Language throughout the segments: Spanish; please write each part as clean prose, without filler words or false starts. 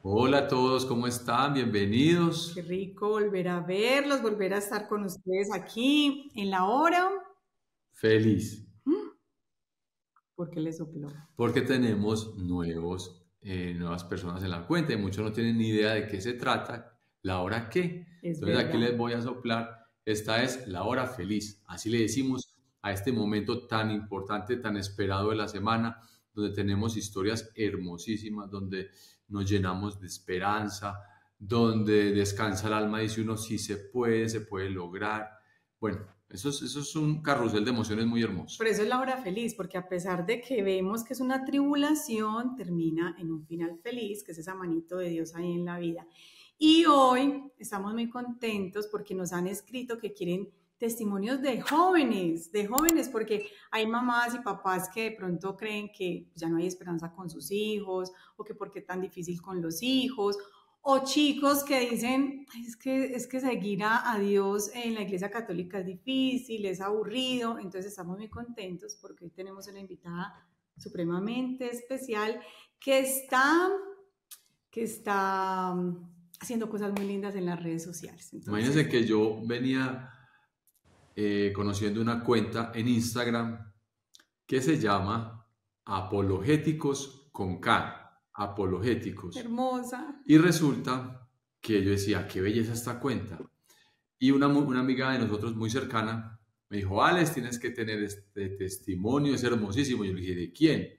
Hola a todos, ¿cómo están? Qué Bienvenidos. rico volver a verlos, volver a estar con ustedes aquí en la hora. Feliz, ¿Por qué le sopló? porque tenemos nuevas personas en la cuenta y muchos no tienen ni idea de qué se trata, la hora qué. Es Entonces aquí verdad. les voy a soplar. Esta es la hora feliz. Así le decimos a este momento tan importante, tan esperado de la semana, donde tenemos historias hermosísimas, donde nos llenamos de esperanza, donde descansa el alma, dice uno, sí se puede lograr. Bueno, eso es un carrusel de emociones muy hermoso. Por eso es la hora feliz, porque a pesar de que vemos que es una tribulación, termina en un final feliz, que es esa manito de Dios ahí en la vida. Y hoy estamos muy contentos porque nos han escrito que quieren testimonios de jóvenes, porque hay mamás y papás que de pronto creen que ya no hay esperanza con sus hijos, o que por qué tan difícil con los hijos, o chicos que dicen, es que seguir a Dios en la Iglesia Católica es difícil, es aburrido. Entonces estamos muy contentos porque hoy tenemos una invitada supremamente especial que está, que está haciendo cosas muy lindas en las redes sociales. Imagínense Entonces, que yo venía conociendo una cuenta en Instagram que se llama Apologéticos con K, Apologéticos. hermosa. Y resulta que yo decía, qué belleza esta cuenta. Y una amiga de nosotros muy cercana me dijo, Alex, tienes que tener este testimonio, es hermosísimo. Yo le dije, ¿de quién?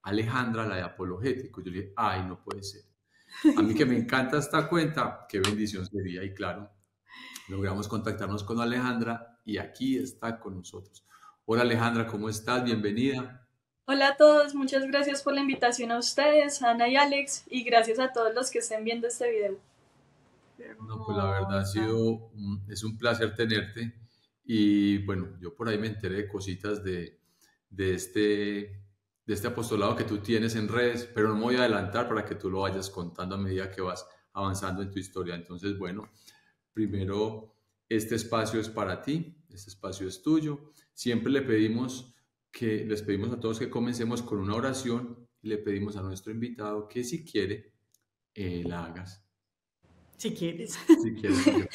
Alejandra, la de Apologéticos. Yo le dije, ay, no puede ser. A mí que me encanta esta cuenta, qué bendición sería. Y claro, logramos contactarnos con Alejandra y aquí está con nosotros. Hola Alejandra, ¿cómo estás? Bienvenida. Hola a todos, muchas gracias por la invitación a ustedes, Ana y Alex, y gracias a todos los que estén viendo este video. No, pues la verdad Hermosa. es un placer tenerte y bueno, yo por ahí me enteré de cositas de este, de este apostolado que tú tienes en redes, pero no me voy a adelantar para que tú lo vayas contando a medida que vas avanzando en tu historia. Entonces, bueno, primero, este espacio es para ti, este espacio es tuyo. Siempre les pedimos a todos que comencemos con una oración y le pedimos a nuestro invitado que si quiere, la hagas. Si quieres. Si quieres, yo.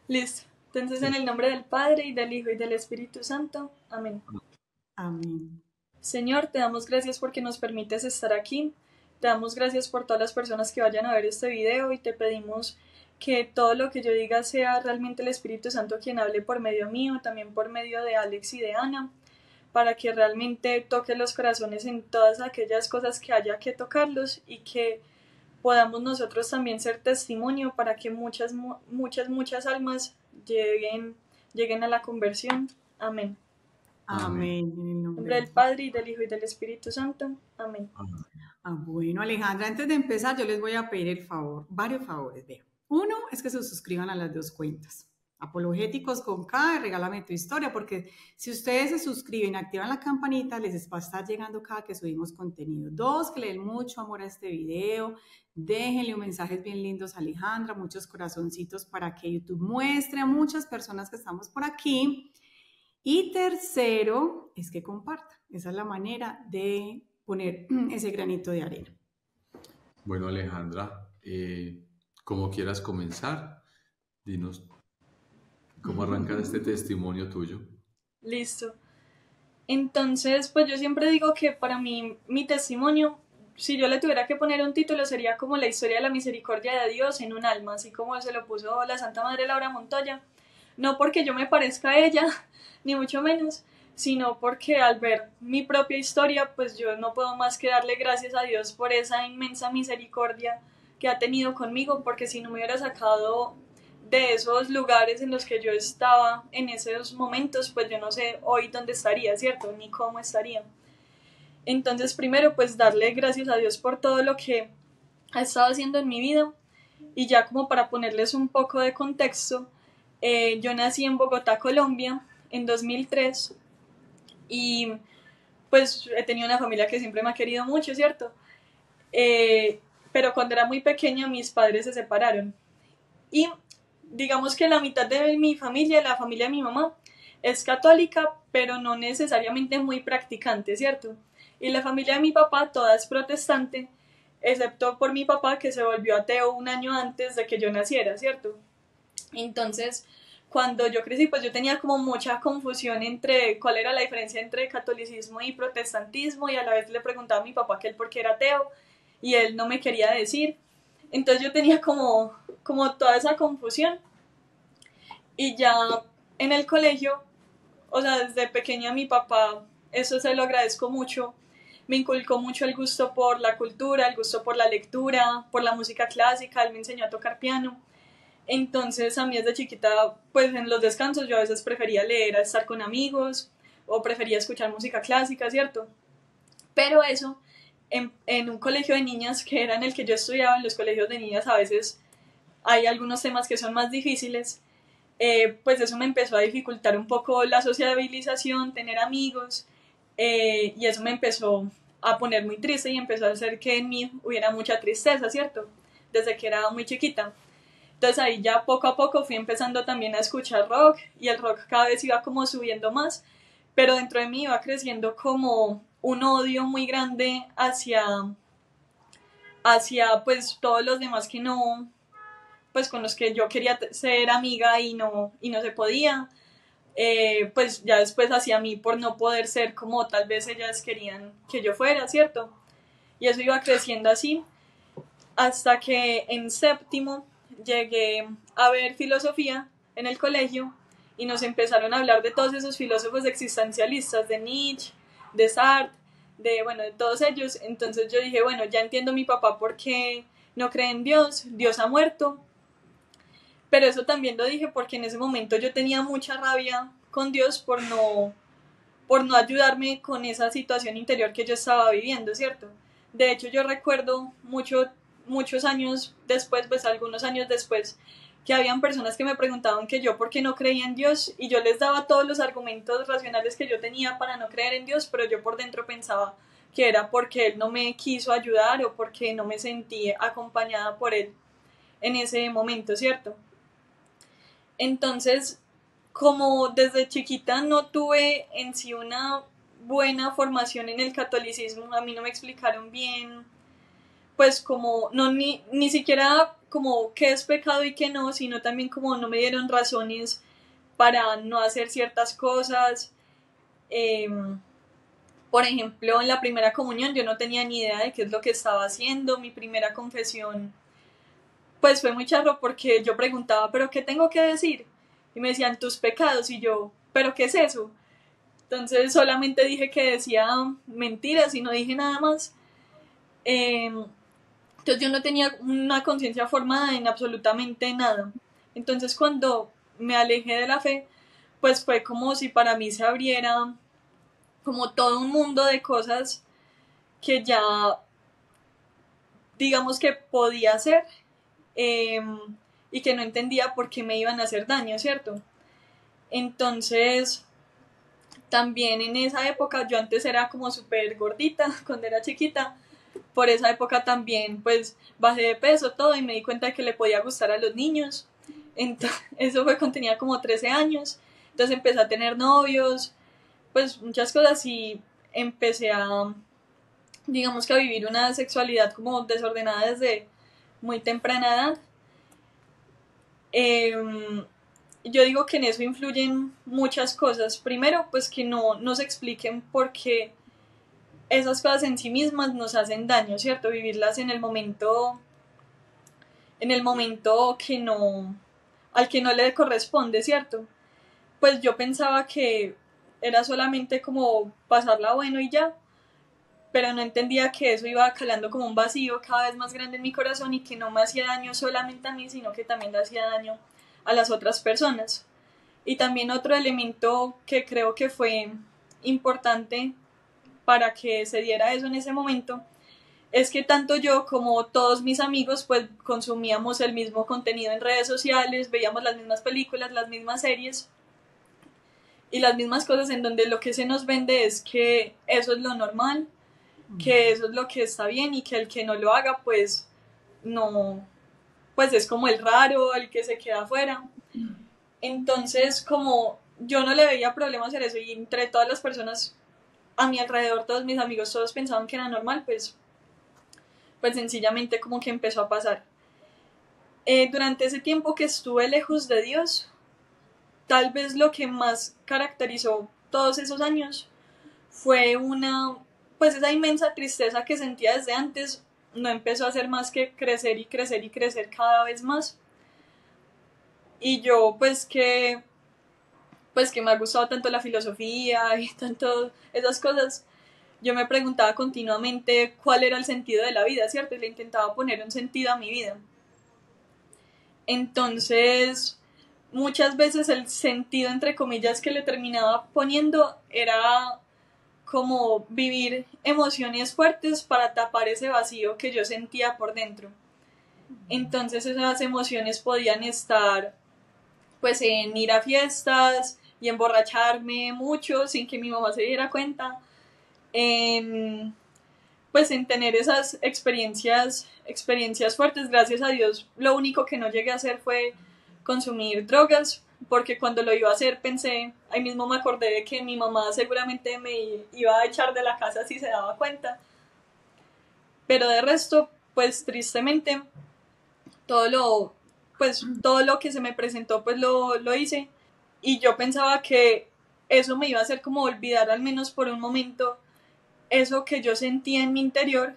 Listo. Entonces, en Sí. el nombre del Padre, y del Hijo, y del Espíritu Santo. Amén. Amén. Señor, te damos gracias porque nos permites estar aquí. Te damos gracias por todas las personas que vayan a ver este video y te pedimos que todo lo que yo diga sea realmente el Espíritu Santo quien hable por medio mío, también por medio de Alex y de Ana, para que realmente toque los corazones en todas aquellas cosas que haya que tocarlos y que podamos nosotros también ser testimonio para que muchas almas lleguen a la conversión. Amén. Amén. Amén. En el En nombre nombre del del Padre y del Hijo y del Espíritu Santo. Amén. Amén. Bueno, Alejandra, antes de empezar, yo les voy a pedir el favor, varios favores. Vean. Uno es que se suscriban a las dos cuentas. Apologéticos con K, regálame tu historia, porque si ustedes se suscriben, activan la campanita, les va a estar llegando cada que subimos contenido. Dos, que le den mucho amor a este video, déjenle mensajes bien lindos a Alejandra, muchos corazoncitos para que YouTube muestre a muchas personas que estamos por aquí. Y tercero, es que compartan. Esa es la manera de poner ese granito de arena. Bueno, Alejandra, como quieras comenzar, dinos cómo arrancar este testimonio tuyo. Listo. Entonces, pues yo siempre digo que para mí, mi testimonio, si yo le tuviera que poner un título, sería como la historia de la misericordia de Dios en un alma, así como se lo puso la Santa Madre Laura Montoya. No porque yo me parezca a ella, ni mucho menos, sino porque al ver mi propia historia, pues yo no puedo más que darle gracias a Dios por esa inmensa misericordia que ha tenido conmigo, porque si no me hubiera sacado de esos lugares en los que yo estaba en esos momentos, pues yo no sé hoy dónde estaría, ¿cierto? Ni cómo estaría. Entonces, primero, pues darle gracias a Dios por todo lo que ha estado haciendo en mi vida. Y ya como para ponerles un poco de contexto, yo nací en Bogotá, Colombia, en 2003 y pues he tenido una familia que siempre me ha querido mucho, ¿cierto? Pero cuando era muy pequeña mis padres se separaron y digamos que la mitad de mi familia, la familia de mi mamá, es católica, pero no necesariamente muy practicante, ¿cierto? Y la familia de mi papá, toda es protestante, excepto por mi papá, que se volvió ateo un año antes de que yo naciera, ¿cierto? Entonces, cuando yo crecí, pues yo tenía como mucha confusión entre cuál era la diferencia entre catolicismo y protestantismo, y a la vez le preguntaba a mi papá que él por qué era ateo, y él no me quería decir. Entonces yo tenía como toda esa confusión, y ya en el colegio, o sea, desde pequeña mi papá, eso se lo agradezco mucho, me inculcó mucho el gusto por la cultura, el gusto por la lectura, por la música clásica, él me enseñó a tocar piano. Entonces a mí desde chiquita, pues en los descansos yo a veces prefería leer a estar con amigos o prefería escuchar música clásica, ¿cierto? Pero eso, en un colegio de niñas que era en el que yo estudiaba, en los colegios de niñas a veces hay algunos temas que son más difíciles, pues eso me empezó a dificultar un poco la sociabilización, tener amigos, y eso me empezó a poner muy triste y empezó a hacer que en mí hubiera mucha tristeza, ¿cierto? Desde que era muy chiquita. Entonces ahí ya poco a poco fui empezando también a escuchar rock y el rock cada vez iba como subiendo más, pero dentro de mí iba creciendo como un odio muy grande hacia pues todos los demás que no, pues con los que yo quería ser amiga y no se podía, pues ya después hacia mí por no poder ser como tal vez ellas querían que yo fuera, ¿cierto? Y eso iba creciendo así hasta que en séptimo llegué a ver filosofía en el colegio y nos empezaron a hablar de todos esos filósofos existencialistas, de Nietzsche, de Sartre, bueno, de todos ellos. Entonces yo dije, bueno, ya entiendo a mi papá por qué no cree en Dios, Dios ha muerto. Pero eso también lo dije porque en ese momento yo tenía mucha rabia con Dios por no ayudarme con esa situación interior que yo estaba viviendo, ¿cierto? De hecho, yo recuerdo muchos años después, pues algunos años después, que habían personas que me preguntaban que yo por qué no creía en Dios y yo les daba todos los argumentos racionales que yo tenía para no creer en Dios, pero yo por dentro pensaba que era porque Él no me quiso ayudar o porque no me sentí acompañada por Él en ese momento, ¿cierto? Entonces, como desde chiquita no tuve en sí una buena formación en el catolicismo, a mí no me explicaron bien, pues como, no ni siquiera como qué es pecado y qué no, sino también como no me dieron razones para no hacer ciertas cosas. Eh, por ejemplo, en la primera comunión yo no tenía ni idea de qué es lo que estaba haciendo, mi primera confesión pues fue muy charro porque yo preguntaba, ¿pero qué tengo que decir? Y me decían, tus pecados, y yo, ¿pero qué es eso? Entonces solamente dije que decía mentiras y no dije nada más. Entonces yo no tenía una conciencia formada en absolutamente nada. Entonces cuando me alejé de la fe, pues fue como si para mí se abriera como todo un mundo de cosas que ya digamos que podía hacer, eh, y que no entendía por qué me iban a hacer daño, ¿cierto? Entonces, también en esa época, yo antes era como súper gordita cuando era chiquita, por esa época también pues bajé de peso todo y me di cuenta de que le podía gustar a los niños. Entonces, eso fue cuando tenía como 13 años, entonces empecé a tener novios, pues muchas cosas y empecé a, digamos que a vivir una sexualidad como desordenada desde muy temprana edad. Yo digo que en eso influyen muchas cosas. Primero, pues que no nos expliquen por qué esas cosas en sí mismas nos hacen daño, ¿cierto? Vivirlas en el momento que no, al que no le corresponde, ¿cierto? Pues yo pensaba que era solamente como pasarla bueno y ya, pero no entendía que eso iba calando como un vacío cada vez más grande en mi corazón y que no me hacía daño solamente a mí, sino que también le hacía daño a las otras personas. Y también otro elemento que creo que fue importante para que se diera eso en ese momento es que tanto yo como todos mis amigos pues consumíamos el mismo contenido en redes sociales, veíamos las mismas películas, las mismas series y las mismas cosas en donde lo que se nos vende es que eso es lo normal, que eso es lo que está bien y que el que no lo haga pues no, pues es como el raro, el que se queda afuera. Entonces como yo no le veía problema hacer eso y entre todas las personas a mi alrededor, todos mis amigos, todos pensaban que era normal, pues pues sencillamente como que empezó a pasar. Durante ese tiempo que estuve lejos de Dios, tal vez lo que más caracterizó todos esos años fue pues esa inmensa tristeza que sentía desde antes, no empezó a hacer más que crecer y crecer y crecer cada vez más. Y yo pues que me ha gustado tanto la filosofía y tanto esas cosas, yo me preguntaba continuamente cuál era el sentido de la vida, ¿cierto? Y le intentaba poner un sentido a mi vida. Entonces, muchas veces el sentido, entre comillas, que le terminaba poniendo era como vivir emociones fuertes para tapar ese vacío que yo sentía por dentro. Entonces esas emociones podían estar pues en ir a fiestas y emborracharme mucho sin que mi mamá se diera cuenta, en pues en tener esas experiencias fuertes. Gracias a Dios, lo único que no llegué a hacer fue consumir drogas, porque cuando lo iba a hacer pensé, ahí mismo me acordé de que mi mamá seguramente me iba a echar de la casa si se daba cuenta. Pero de resto, pues tristemente, todo lo que se me presentó, pues lo hice. Y yo pensaba que eso me iba a hacer como olvidar al menos por un momento eso que yo sentía en mi interior,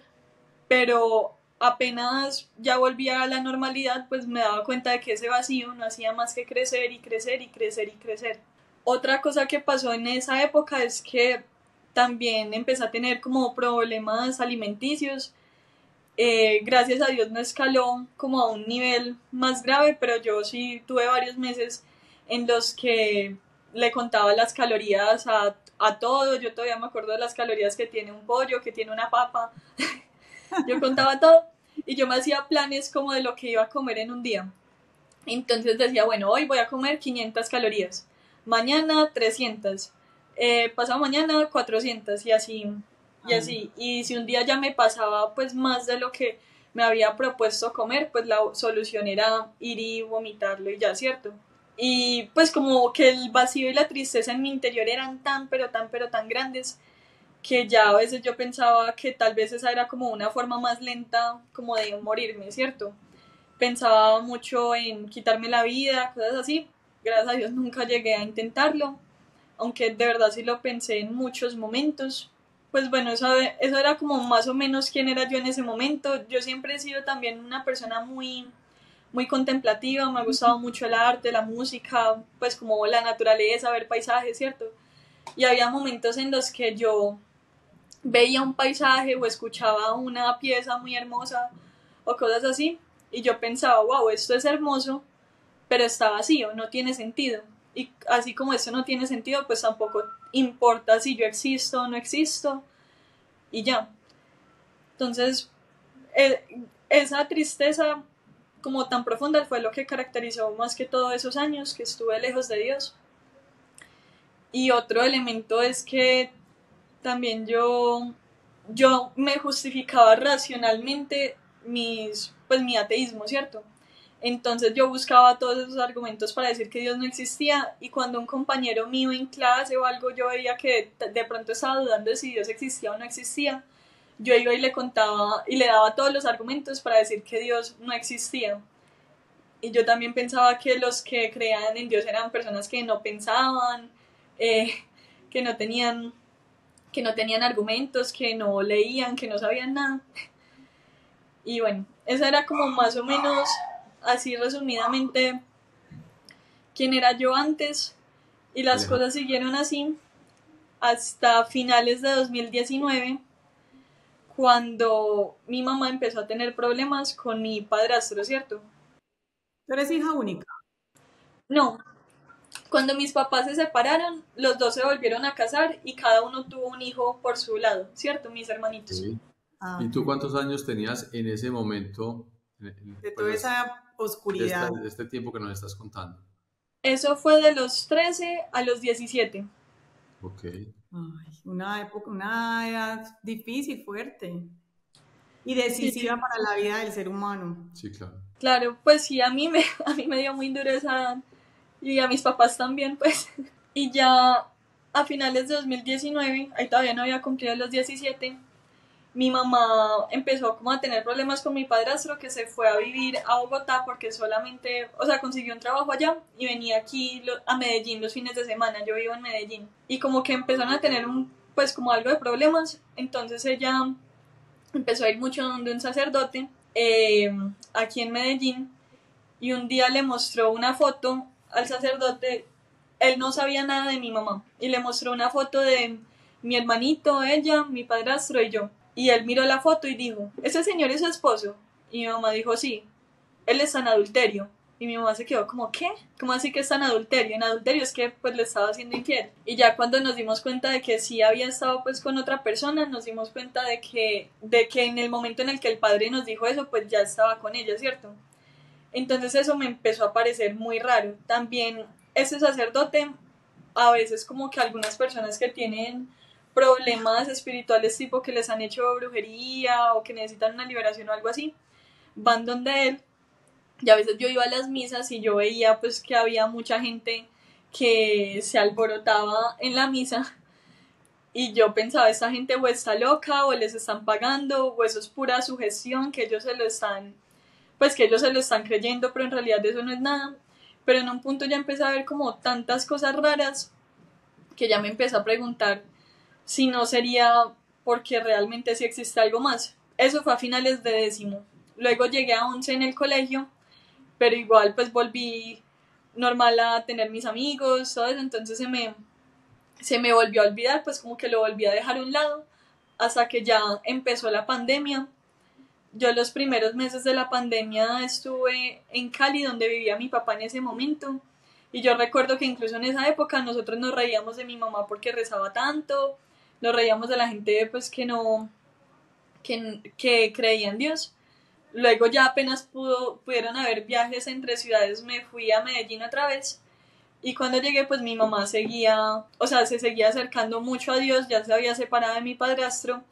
pero apenas ya volvía a la normalidad, pues me daba cuenta de que ese vacío no hacía más que crecer y crecer y crecer y crecer. Otra cosa que pasó en esa época es que también empecé a tener como problemas alimenticios. Gracias a Dios no escaló como a un nivel más grave, pero yo sí tuve varios meses en los que le contaba las calorías a todo. Yo todavía me acuerdo de las calorías que tiene un pollo, que tiene una papa. Yo contaba todo y yo me hacía planes como de lo que iba a comer en un día. Entonces decía, bueno, hoy voy a comer 500 calorías, mañana 300, pasado mañana 400 y así, y así. Y si un día ya me pasaba pues más de lo que me había propuesto comer, pues la solución era ir y vomitarlo y ya, ¿cierto? Y pues como que el vacío y la tristeza en mi interior eran tan, pero tan grandes que ya a veces yo pensaba que tal vez esa era como una forma más lenta como de morirme, ¿cierto? Pensaba mucho en quitarme la vida, cosas así. Gracias a Dios nunca llegué a intentarlo, aunque de verdad sí lo pensé en muchos momentos. Pues bueno, eso era como más o menos quién era yo en ese momento. Yo siempre he sido también una persona muy contemplativa, me ha gustado mucho el arte, la música, pues como la naturaleza, ver paisajes, ¿cierto? Y había momentos en los que yo veía un paisaje o escuchaba una pieza muy hermosa o cosas así, y yo pensaba, wow, esto es hermoso, pero está vacío, no tiene sentido. Y así como esto no tiene sentido, pues tampoco importa si yo existo o no existo, y ya. Entonces, eh, esa tristeza como tan profunda fue lo que caracterizó más que todo esos años que estuve lejos de Dios. Y otro elemento es que también yo me justificaba racionalmente pues mi ateísmo, ¿cierto? Entonces yo buscaba todos esos argumentos para decir que Dios no existía, y cuando un compañero mío en clase o algo yo veía que de pronto estaba dudando de si Dios existía o no existía, yo iba y le contaba y le daba todos los argumentos para decir que Dios no existía. Y yo también pensaba que los que creían en Dios eran personas que no pensaban, eh, que no tenían que no tenían argumentos, que no leían, que no sabían nada. Y bueno, esa era como más o menos, así resumidamente, quién era yo antes, y las Alejandro. cosas siguieron así hasta finales de 2019, cuando mi mamá empezó a tener problemas con mi padrastro, ¿cierto? Tú eres hija única. No, cuando mis papás se separaron, los dos se volvieron a casar y cada uno tuvo un hijo por su lado, ¿cierto? Mis hermanitos. Sí. Ah, ¿Y tú ok. cuántos años tenías en ese momento, De pues, toda esa oscuridad. de este tiempo que nos estás contando? Eso fue de los 13 a los 17. Ok, Ay, una época, una edad difícil, fuerte y Sí, decisiva para la vida del ser humano. sí, claro. claro, pues sí, a mí me dio muy duro esa edad, y a mis papás también, pues. Y ya a finales de 2019, ahí todavía no había cumplido los 17, mi mamá empezó como a tener problemas con mi padrastro, que se fue a vivir a Bogotá porque solamente, o sea, consiguió un trabajo allá y venía aquí a Medellín los fines de semana. Yo vivo en Medellín. Y como que empezaron a tener pues como algo de problemas. Entonces ella empezó a ir mucho donde un sacerdote aquí en Medellín, y un día le mostró una foto al sacerdote. Él no sabía nada de mi mamá y le mostró una foto de mi hermanito, ella, mi padrastro y yo. Y él miró la foto y dijo, ¿ese señor es su esposo? Y mi mamá dijo, sí, él está en adulterio. Y mi mamá se quedó como, ¿qué? ¿Cómo así que está en adulterio? En adulterio es que pues le estaba haciendo infiel. Y ya cuando nos dimos cuenta de que sí había estado pues con otra persona, nos dimos cuenta de que en el momento en el que el padre nos dijo eso, pues ya estaba con ella, ¿cierto? Entonces eso me empezó a parecer muy raro. También ese sacerdote, a veces como que algunas personas que tienen problemas espirituales tipo que les han hecho brujería o que necesitan una liberación o algo así, van donde él. Y a veces yo iba a las misas y yo veía pues que había mucha gente que se alborotaba en la misa, y yo pensaba, esta gente o está loca o les están pagando o eso es pura sugestión, que ellos se lo están, pues que ellos se lo están creyendo, pero en realidad eso no es nada. Pero en un punto ya empecé a ver como tantas cosas raras que ya me empecé a preguntar si no sería porque realmente sí existe algo más. Eso fue a finales de décimo. Luego llegué a 11 en el colegio, pero igual pues volví normal a tener mis amigos, todo eso, entonces se me volvió a olvidar, pues como que lo volví a dejar a un lado hasta que ya empezó la pandemia. Yo los primeros meses de la pandemia estuve en Cali, donde vivía mi papá en ese momento. Y yo recuerdo que incluso en esa época nosotros nos reíamos de mi mamá porque rezaba tanto, nos reíamos de la gente pues que no, que creía en Dios. Luego ya apenas pudieron haber viajes entre ciudades, me fui a Medellín otra vez. Y cuando llegué, pues mi mamá seguía, o sea, se seguía acercando mucho a Dios, ya se había separado de mi padrastro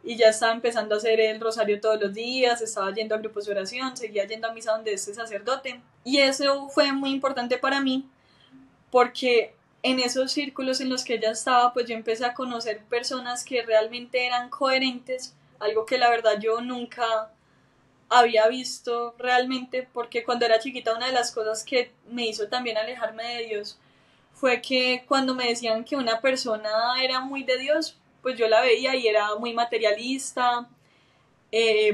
y ya estaba empezando a hacer el rosario todos los días, estaba yendo a grupos de oración, seguía yendo a misa donde este sacerdote. Y eso fue muy importante para mí porque en esos círculos en los que ella estaba, pues yo empecé a conocer personas que realmente eran coherentes, algo que la verdad yo nunca había visto realmente, porque cuando era chiquita una de las cosas que me hizo también alejarme de Dios fue que cuando me decían que una persona era muy de Dios, pues yo la veía y era muy materialista,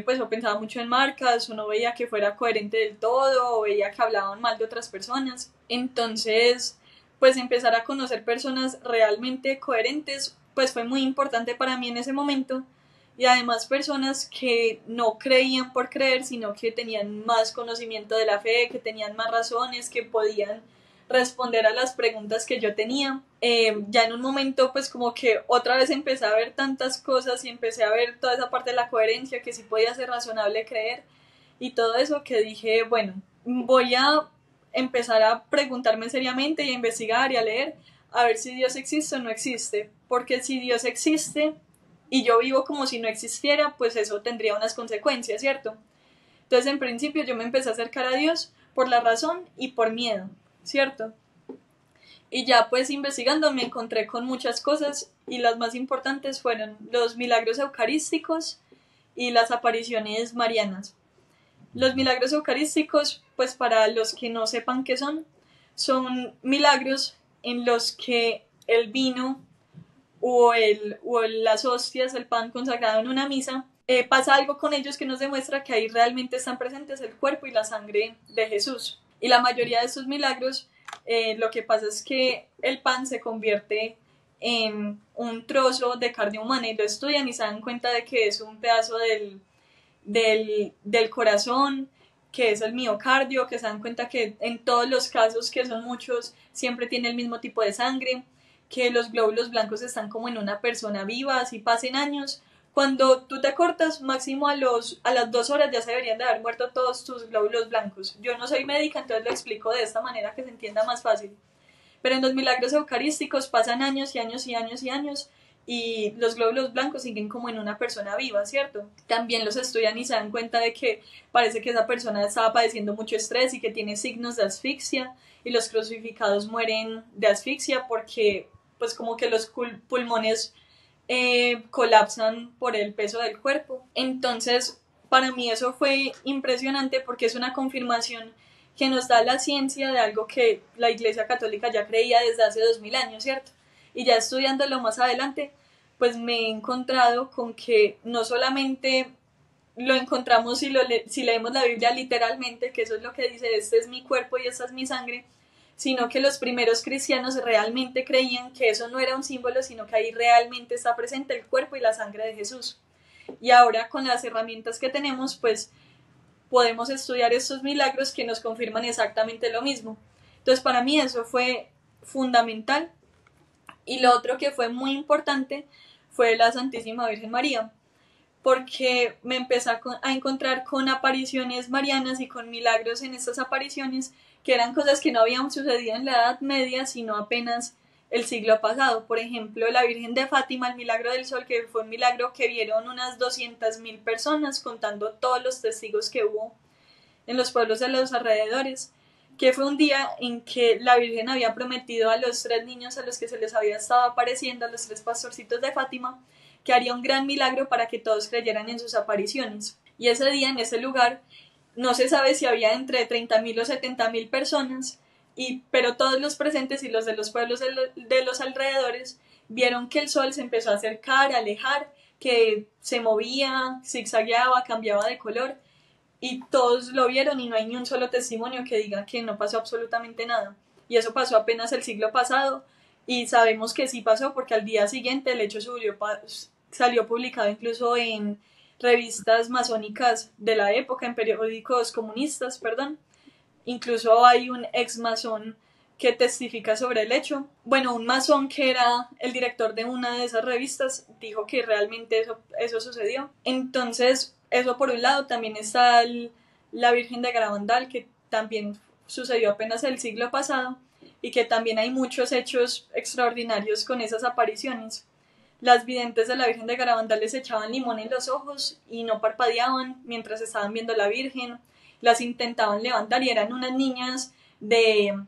pues o pensaba mucho en marcas, o no veía que fuera coherente del todo, o veía que hablaban mal de otras personas. Entonces, pues empezar a conocer personas realmente coherentes, pues fue muy importante para mí en ese momento, y además personas que no creían por creer, sino que tenían más conocimiento de la fe, que tenían más razones, que podían responder a las preguntas que yo tenía. Ya en un momento pues como que otra vez empecé a ver tantas cosas y empecé a ver toda esa parte de la coherencia, que sí podía ser razonable creer y todo eso, que dije, bueno, voy a empezar a preguntarme seriamente y a investigar y a leer a ver si Dios existe o no existe, porque si Dios existe y yo vivo como si no existiera, pues eso tendría unas consecuencias, ¿cierto? Entonces en principio yo me empecé a acercar a Dios por la razón y por miedo, ¿cierto? Y ya pues investigando me encontré con muchas cosas, y las más importantes fueron los milagros eucarísticos y las apariciones marianas. Los milagros eucarísticos, pues para los que no sepan qué son milagros en los que el vino o las hostias, el pan consagrado en una misa, pasa algo con ellos que nos demuestra que ahí realmente están presentes el cuerpo y la sangre de Jesús. Y la mayoría de estos milagros, lo que pasa es que el pan se convierte en un trozo de carne humana, y lo estudian y se dan cuenta de que es un pedazo del corazón, que es el miocardio, que se dan cuenta que en todos los casos, que son muchos, siempre tiene el mismo tipo de sangre, que los glóbulos blancos están como en una persona viva, así pasen años. Cuando tú te cortas, máximo a las 2 horas ya se deberían de haber muerto todos tus glóbulos blancos. Yo no soy médica, entonces lo explico de esta manera que se entienda más fácil. Pero en los milagros eucarísticos pasan años y años y años y años, y los glóbulos blancos siguen como en una persona viva, ¿cierto? También los estudian y se dan cuenta de que parece que esa persona estaba padeciendo mucho estrés y que tiene signos de asfixia, y los crucificados mueren de asfixia porque pues como que los pulmones colapsan por el peso del cuerpo. Entonces, para mí eso fue impresionante porque es una confirmación que nos da la ciencia de algo que la Iglesia Católica ya creía desde hace 2000 años, ¿cierto? Y ya estudiándolo más adelante, pues me he encontrado con que no solamente lo encontramos si leemos la Biblia literalmente, que eso es lo que dice, este es mi cuerpo y esta es mi sangre, sino que los primeros cristianos realmente creían que eso no era un símbolo, sino que ahí realmente está presente el cuerpo y la sangre de Jesús. Y ahora con las herramientas que tenemos, pues podemos estudiar estos milagros que nos confirman exactamente lo mismo. Entonces para mí eso fue fundamental. Y lo otro que fue muy importante fue la Santísima Virgen María, porque me empecé a encontrar con apariciones marianas y con milagros en estas apariciones, que eran cosas que no habían sucedido en la Edad Media, sino apenas el siglo pasado. Por ejemplo, la Virgen de Fátima, el milagro del sol, que fue un milagro que vieron unas 200.000 personas, contando todos los testigos que hubo en los pueblos de los alrededores, que fue un día en que la Virgen había prometido a los 3 niños a los que se les había estado apareciendo, a los 3 pastorcitos de Fátima, que haría un gran milagro para que todos creyeran en sus apariciones. Y ese día, en ese lugar, no se sabe si había entre 30.000 o 70.000 personas, pero todos los presentes y los de los pueblos de los alrededores vieron que el sol se empezó a acercar, a alejar, que se movía, zigzagueaba, cambiaba de color, y todos lo vieron y no hay ni un solo testimonio que diga que no pasó absolutamente nada. Y eso pasó apenas el siglo pasado, y sabemos que sí pasó porque al día siguiente el hecho salió publicado incluso en revistas masónicas de la época, en periódicos comunistas, perdón. Incluso hay un ex masón que testifica sobre el hecho. Bueno, un masón que era el director de una de esas revistas dijo que realmente eso sucedió. Entonces, eso por un lado. También está la Virgen de Garabandal, que también sucedió apenas el siglo pasado, y que también hay muchos hechos extraordinarios con esas apariciones. Las videntes de la Virgen de Garabandal les echaban limón en los ojos y no parpadeaban mientras estaban viendo a la Virgen. Las intentaban levantar y eran unas niñas de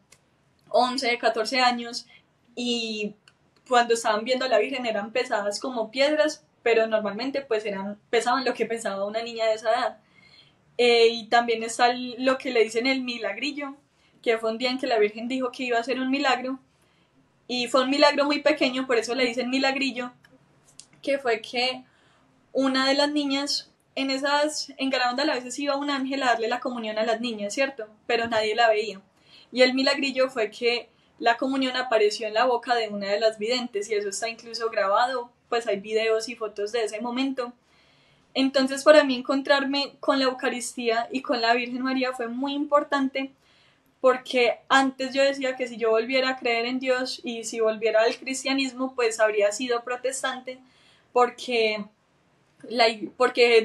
11, 14 años, y cuando estaban viendo a la Virgen eran pesadas como piedras, pero normalmente pues pesaban lo que pesaba una niña de esa edad. Y también está lo que le dicen el milagrillo, que fue un día en que la Virgen dijo que iba a hacer un milagro, y fue un milagro muy pequeño, por eso le dicen milagrillo, que fue que una de las niñas, en Garabandal a veces iba un ángel a darle la comunión a las niñas, ¿cierto? Pero nadie la veía. Y el milagrillo fue que la comunión apareció en la boca de una de las videntes, y eso está incluso grabado, pues hay videos y fotos de ese momento. Entonces para mí encontrarme con la Eucaristía y con la Virgen María fue muy importante, porque antes yo decía que si yo volviera a creer en Dios y si volviera al cristianismo, pues habría sido protestante, porque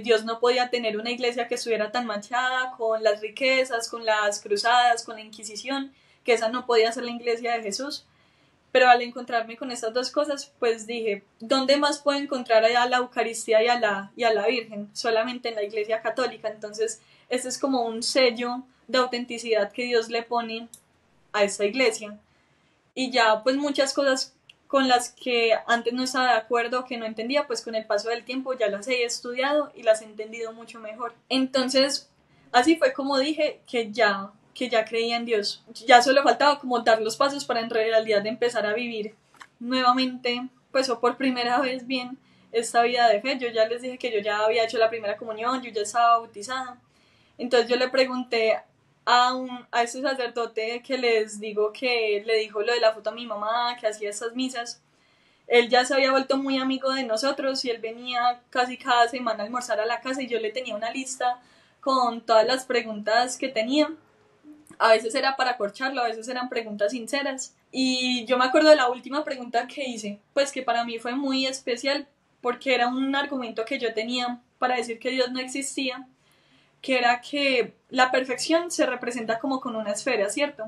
Dios no podía tener una iglesia que estuviera tan manchada con las riquezas, con las cruzadas, con la Inquisición, que esa no podía ser la iglesia de Jesús. Pero al encontrarme con estas dos cosas, pues dije, ¿dónde más puedo encontrar a la Eucaristía y a la Virgen? Solamente en la Iglesia Católica. Entonces, este es como un sello de autenticidad que Dios le pone a esta iglesia. Y ya, pues muchas cosas con las que antes no estaba de acuerdo, que no entendía, pues con el paso del tiempo ya las he estudiado y las he entendido mucho mejor. Entonces, así fue como dije que ya creía en Dios. Ya solo faltaba como dar los pasos para en realidad empezar a vivir nuevamente, pues o por primera vez bien, esta vida de fe. Yo ya les dije que yo ya había hecho la primera comunión, yo ya estaba bautizada. Entonces yo le pregunté a ese sacerdote que les digo que le dijo lo de la foto a mi mamá, que hacía estas misas. Él ya se había vuelto muy amigo de nosotros y él venía casi cada semana a almorzar a la casa, y yo le tenía una lista con todas las preguntas que tenía. A veces era para acorcharlo, a veces eran preguntas sinceras. Y yo me acuerdo de la última pregunta que hice, pues que para mí fue muy especial, porque era un argumento que yo tenía para decir que Dios no existía, que era que la perfección se representa como con una esfera, ¿cierto?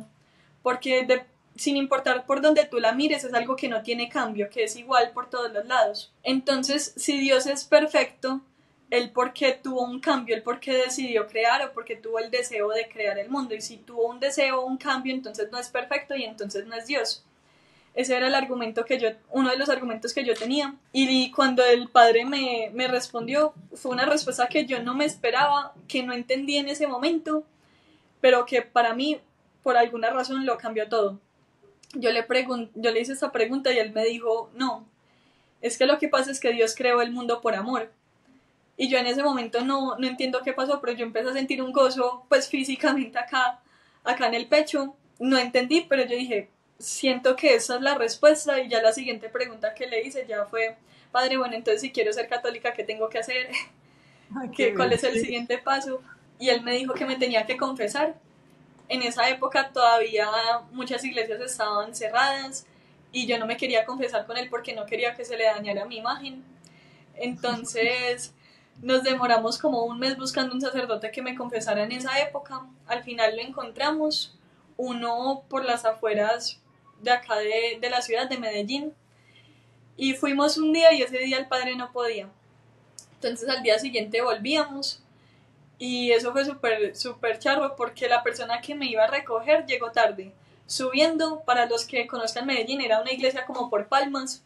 Porque sin importar por donde tú la mires, es algo que no tiene cambio, que es igual por todos los lados. Entonces, si Dios es perfecto, el por qué tuvo un cambio, el por qué decidió crear, o por qué tuvo el deseo de crear el mundo. Y si tuvo un deseo o un cambio, entonces no es perfecto y entonces no es Dios. Ese era el argumento uno de los argumentos que yo tenía. Y cuando el padre me respondió, fue una respuesta que yo no me esperaba, que no entendí en ese momento, pero que para mí, por alguna razón, lo cambió todo. Yo le hice esta pregunta y él me dijo, no, es que lo que pasa es que Dios creó el mundo por amor. Y yo en ese momento no entiendo qué pasó, pero yo empecé a sentir un gozo, pues físicamente acá en el pecho. No entendí, pero yo dije, siento que esa es la respuesta. Y ya la siguiente pregunta que le hice ya fue, padre, bueno, entonces si quiero ser católica, ¿qué tengo que hacer? Ay, qué ¿Cuál bello. es el siguiente paso? Y él me dijo que me tenía que confesar. En esa época todavía muchas iglesias estaban cerradas y yo no me quería confesar con él porque no quería que se le dañara mi imagen. Entonces nos demoramos como un mes buscando un sacerdote que me confesara en esa época. Al final lo encontramos, uno por las afueras de acá de la ciudad de Medellín. Y fuimos un día y ese día el padre no podía. Entonces al día siguiente volvíamos y eso fue súper charro porque la persona que me iba a recoger llegó tarde. Subiendo, para los que conozcan Medellín, era una iglesia como por Palmas.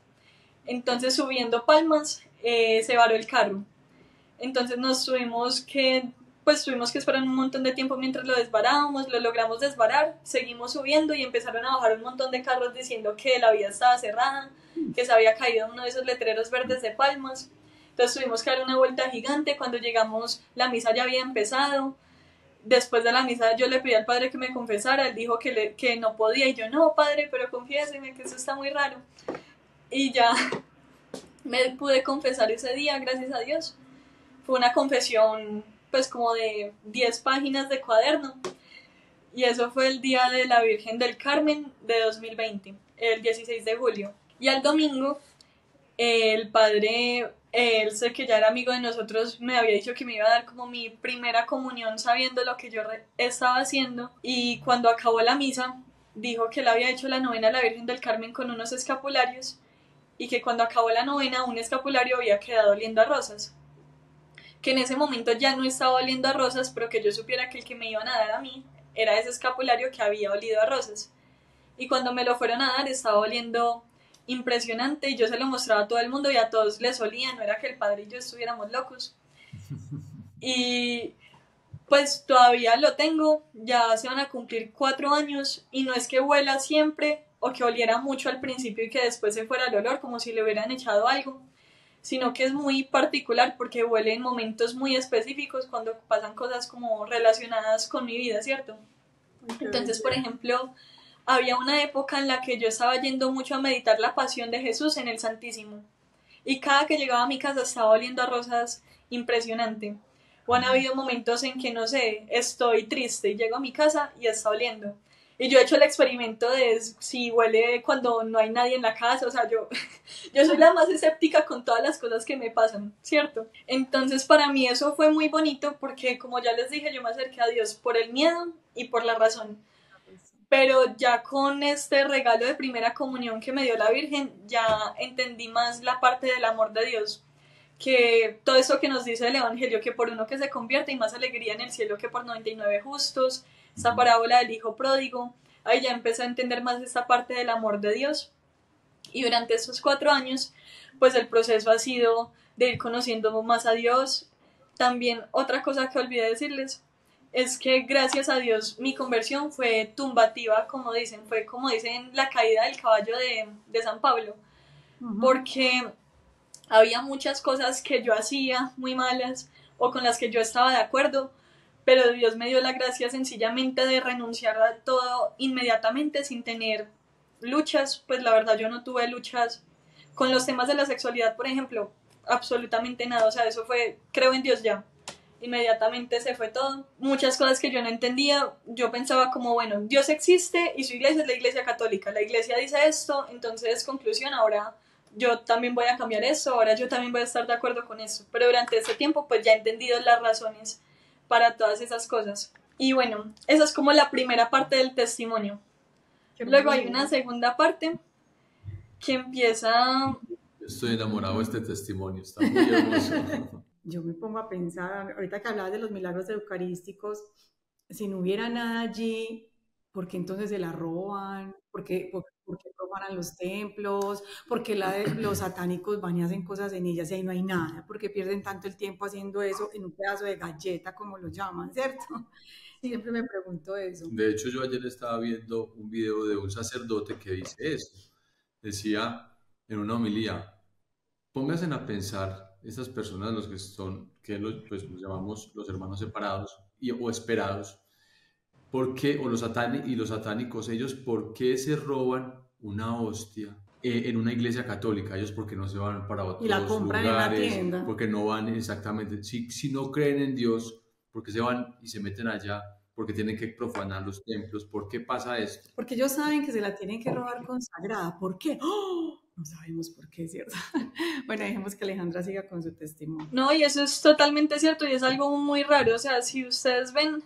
Entonces subiendo Palmas se varó el carro. Entonces tuvimos que esperar un montón de tiempo mientras lo desbarábamos, lo logramos desbarar, seguimos subiendo y empezaron a bajar un montón de carros diciendo que la vía estaba cerrada, que se había caído uno de esos letreros verdes de Palmas. Entonces tuvimos que dar una vuelta gigante. Cuando llegamos la misa ya había empezado. Después de la misa yo le pedí al padre que me confesara, él dijo que no podía y yo no, padre, pero confiéseme que eso está muy raro. Y ya me pude confesar ese día, gracias a Dios. Fue una confesión pues como de 10 páginas de cuaderno y eso fue el día de la Virgen del Carmen de 2020, el 16 de julio. Y al domingo el padre, él sé que ya era amigo de nosotros, me había dicho que me iba a dar como mi primera comunión sabiendo lo que yo estaba haciendo y cuando acabó la misa dijo que él había hecho la novena a la Virgen del Carmen con unos escapularios y que cuando acabó la novena un escapulario había quedado oliendo a rosas, que en ese momento ya no estaba oliendo a rosas, pero que yo supiera que el que me iban a dar a mí era ese escapulario que había olido a rosas. Y cuando me lo fueron a dar estaba oliendo impresionante y yo se lo mostraba a todo el mundo y a todos les olía, no era que el padre y yo estuviéramos locos. Y pues todavía lo tengo, ya se van a cumplir 4 años y no es que huela siempre o que oliera mucho al principio y que después se fuera el olor como si le hubieran echado algo, sino que es muy particular porque huele en momentos muy específicos cuando pasan cosas como relacionadas con mi vida, ¿cierto? Entonces, por ejemplo, había una época en la que yo estaba yendo mucho a meditar la pasión de Jesús en el Santísimo y cada que llegaba a mi casa estaba oliendo a rosas impresionante. O han habido momentos en que, no sé, estoy triste y llego a mi casa y está oliendo. Y yo he hecho el experimento de si huele cuando no hay nadie en la casa, o sea, yo soy la más escéptica con todas las cosas que me pasan, ¿cierto? Entonces para mí eso fue muy bonito porque como ya les dije, yo me acerqué a Dios por el miedo y por la razón. Pero ya con este regalo de primera comunión que me dio la Virgen, ya entendí más la parte del amor de Dios, que todo eso que nos dice el Evangelio, que por uno que se convierte hay más alegría en el cielo que por 99 justos, esta parábola del hijo pródigo, ahí ya empecé a entender más esta parte del amor de Dios. Y durante estos 4 años, pues el proceso ha sido de ir conociendo más a Dios. También otra cosa que olvidé decirles es que gracias a Dios mi conversión fue tumbativa, como dicen, fue como dicen la caída del caballo de San Pablo, porque había muchas cosas que yo hacía muy malas o con las que yo estaba de acuerdo, pero Dios me dio la gracia sencillamente de renunciar a todo inmediatamente sin tener luchas. Pues la verdad yo no tuve luchas con los temas de la sexualidad, por ejemplo, absolutamente nada, o sea, eso fue, creo en Dios ya. Inmediatamente se fue todo. Muchas cosas que yo no entendía, yo pensaba como, bueno, Dios existe y su iglesia es la iglesia católica. La iglesia dice esto, entonces conclusión, ahora yo también voy a cambiar eso, ahora yo también voy a estar de acuerdo con eso. Pero durante ese tiempo pues ya he entendido las razones para todas esas cosas. Y bueno, esa es como la primera parte del testimonio. Luego hay una segunda parte que empieza... Estoy enamorado de este testimonio, está muy hermoso. Yo me pongo a pensar, ahorita que hablabas de los milagros eucarísticos, si no hubiera nada allí, ¿por qué entonces se la roban? ¿Por qué por qué profanan los templos, por qué los satánicos van y hacen cosas en ellas y ahí no hay nada, por qué pierden tanto el tiempo haciendo eso en un pedazo de galleta, como lo llaman, ¿cierto? Sí. Siempre me pregunto eso. De hecho, yo ayer estaba viendo un video de un sacerdote que dice eso. Decía en una homilía, pónganse a pensar esas personas, los que son, pues, los llamamos los hermanos separados o esperados, ¿por qué, o los satánicos, ellos, por qué se roban una hostia en una iglesia católica? Ellos, ¿porque no se van para otros Y la compran en la lugares? tienda. Porque no van exactamente, si no creen en Dios, ¿por qué se van y se meten allá? Porque tienen que profanar los templos. ¿Por qué pasa esto? Porque ellos saben que se la tienen que robar consagrada. ¿Por qué? ¡Oh! No sabemos por qué, ¿cierto? Bueno, dejemos que Alejandra siga con su testimonio. No, y eso es totalmente cierto y es algo muy raro. O sea, si ustedes ven,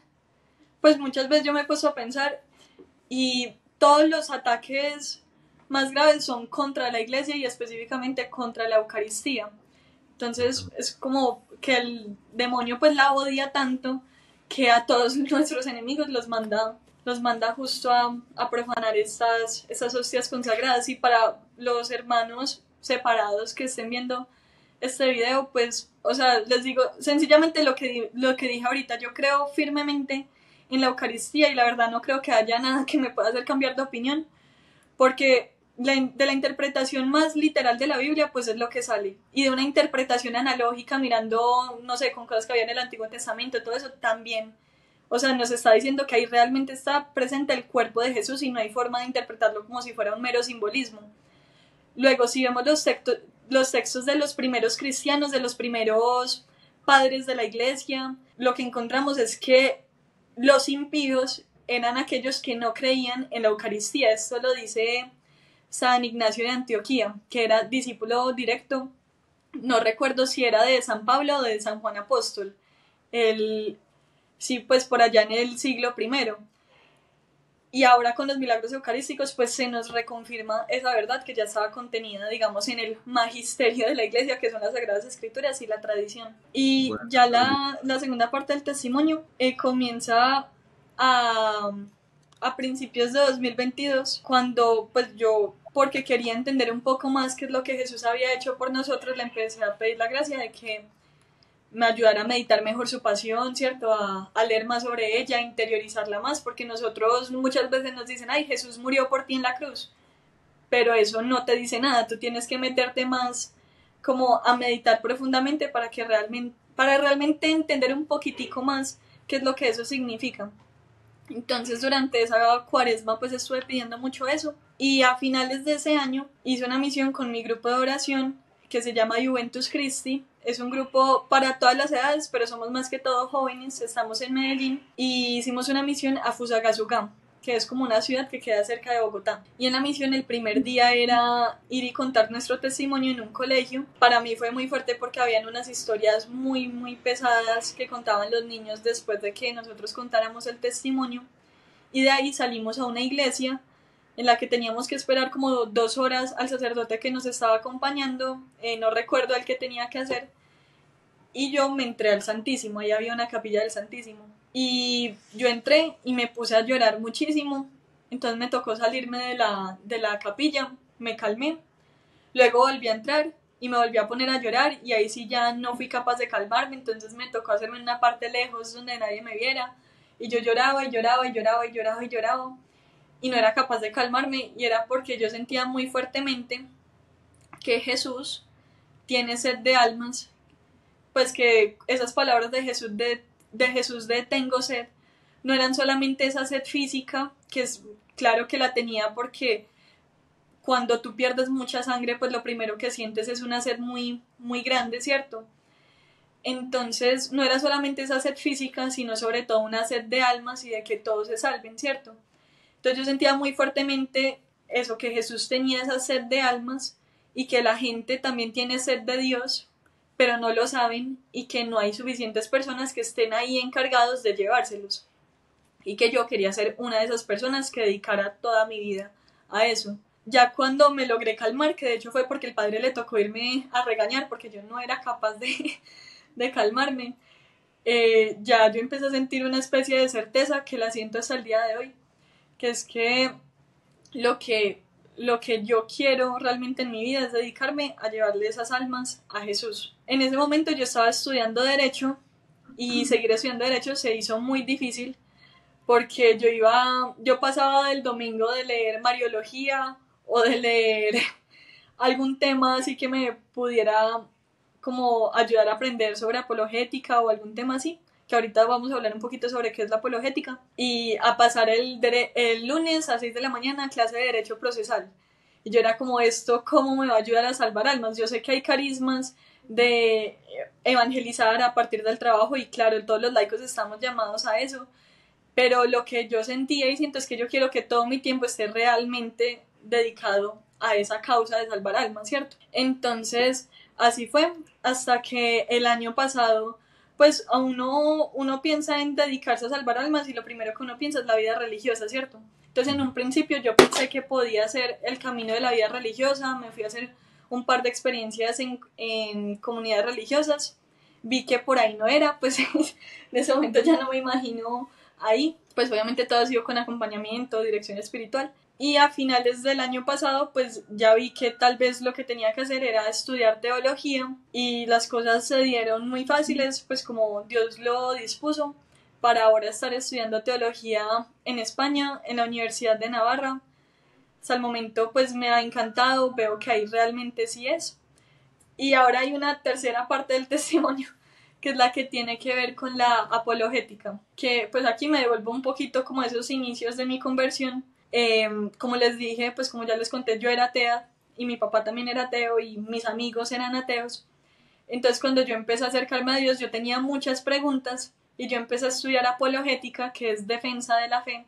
pues muchas veces yo me he puesto a pensar y todos los ataques más graves son contra la iglesia y específicamente contra la Eucaristía. Entonces es como que el demonio pues la odia tanto que a todos nuestros enemigos los manda justo a profanar estas hostias consagradas. Y para los hermanos separados que estén viendo este video, pues, o sea, les digo sencillamente lo que dije ahorita. Yo creo firmemente en la Eucaristía y la verdad no creo que haya nada que me pueda hacer cambiar de opinión, porque de la interpretación más literal de la Biblia pues es lo que sale, y de una interpretación analógica mirando, no sé, con cosas que había en el Antiguo Testamento, todo eso también, o sea, nos está diciendo que ahí realmente está presente el cuerpo de Jesús y no hay forma de interpretarlo como si fuera un mero simbolismo. Luego, si vemos los textos de los primeros cristianos, de los primeros padres de la iglesia, lo que encontramos es que los impíos eran aquellos que no creían en la Eucaristía. Esto lo dice San Ignacio de Antioquía, que era discípulo directo, no recuerdo si era de San Pablo o de San Juan Apóstol, sí, pues por allá en el siglo I. Y ahora con los milagros eucarísticos pues se nos reconfirma esa verdad que ya estaba contenida, digamos, en el magisterio de la iglesia, que son las Sagradas Escrituras y la tradición. Y bueno, ya la segunda parte del testimonio comienza a principios de 2022, cuando pues yo, porque quería entender un poco más qué es lo que Jesús había hecho por nosotros, le empecé a pedir la gracia de que me ayudara a meditar mejor su pasión, ¿cierto? A leer más sobre ella, a interiorizarla más, porque nosotros muchas veces nos dicen, ay, Jesús murió por ti en la cruz, pero eso no te dice nada, tú tienes que meterte más como a meditar profundamente para realmente entender un poquitico más qué es lo que eso significa. Entonces durante esa cuaresma pues estuve pidiendo mucho eso, y a finales de ese año hice una misión con mi grupo de oración que se llama Juventus Christi. Es un grupo para todas las edades, pero somos más que todo jóvenes. Estamos en Medellín y hicimos una misión a Fusagasugá, que es como una ciudad que queda cerca de Bogotá. Y en la misión el primer día era ir y contar nuestro testimonio en un colegio. Para mí fue muy fuerte porque habían unas historias muy, muy pesadas que contaban los niños después de que nosotros contáramos el testimonio. Y de ahí salimos a una iglesia en la que teníamos que esperar como 2 horas al sacerdote que nos estaba acompañando, no recuerdo el que tenía que hacer, y yo me entré al Santísimo, ahí había una capilla del Santísimo, y yo entré y me puse a llorar muchísimo, entonces me tocó salirme de la capilla, me calmé, luego volví a entrar y me volví a poner a llorar, y ahí sí ya no fui capaz de calmarme, entonces me tocó hacerme en una parte lejos donde nadie me viera, y yo lloraba y lloraba y lloraba y lloraba y lloraba, y no era capaz de calmarme, y era porque yo sentía muy fuertemente que Jesús tiene sed de almas, pues que esas palabras de Jesús de tengo sed no eran solamente esa sed física, que es claro que la tenía, porque cuando tú pierdes mucha sangre pues lo primero que sientes es una sed muy, muy grande, ¿cierto? Entonces no era solamente esa sed física, sino sobre todo una sed de almas y de que todos se salven, ¿cierto? Entonces yo sentía muy fuertemente eso, que Jesús tenía esa sed de almas y que la gente también tiene sed de Dios, pero no lo saben, y que no hay suficientes personas que estén ahí encargados de llevárselos. Y que yo quería ser una de esas personas que dedicara toda mi vida a eso. Ya cuando me logré calmar, que de hecho fue porque el padre le tocó irme a regañar porque yo no era capaz de calmarme, ya yo empecé a sentir una especie de certeza que la siento hasta el día de hoy, que es que lo que yo quiero realmente en mi vida es dedicarme a llevarle esas almas a Jesús. En ese momento yo estaba estudiando Derecho y seguir estudiando Derecho se hizo muy difícil porque yo pasaba del domingo de leer Mariología o de leer algún tema así que me pudiera como ayudar a aprender sobre apologética o algún tema así, que ahorita vamos a hablar un poquito sobre qué es la apologética, y a pasar el lunes a 6 de la mañana clase de Derecho Procesal. Y yo era como, esto, ¿cómo me va a ayudar a salvar almas? Yo sé que hay carismas de evangelizar a partir del trabajo y claro, todos los laicos estamos llamados a eso, pero lo que yo sentía y siento es que yo quiero que todo mi tiempo esté realmente dedicado a esa causa de salvar almas, ¿cierto? Entonces, así fue hasta que el año pasado, pues a uno piensa en dedicarse a salvar almas y lo primero que uno piensa es la vida religiosa, ¿cierto? Entonces, en un principio yo pensé que podía ser el camino de la vida religiosa, me fui a hacer un par de experiencias en comunidades religiosas, vi que por ahí no era, pues en ese momento ya no me imagino ahí, pues obviamente todo ha sido con acompañamiento, dirección espiritual. Y a finales del año pasado, pues ya vi que tal vez lo que tenía que hacer era estudiar teología y las cosas se dieron muy fáciles, pues como Dios lo dispuso, para ahora estar estudiando teología en España, en la Universidad de Navarra. Hasta el momento pues me ha encantado, veo que ahí realmente sí es. Y ahora hay una tercera parte del testimonio, que es la que tiene que ver con la apologética, que pues aquí me devuelvo un poquito como esos inicios de mi conversión. Como les dije, pues como ya les conté, yo era atea y mi papá también era ateo y mis amigos eran ateos. Entonces cuando yo empecé a acercarme a Dios, yo tenía muchas preguntas y yo empecé a estudiar apologética, que es defensa de la fe.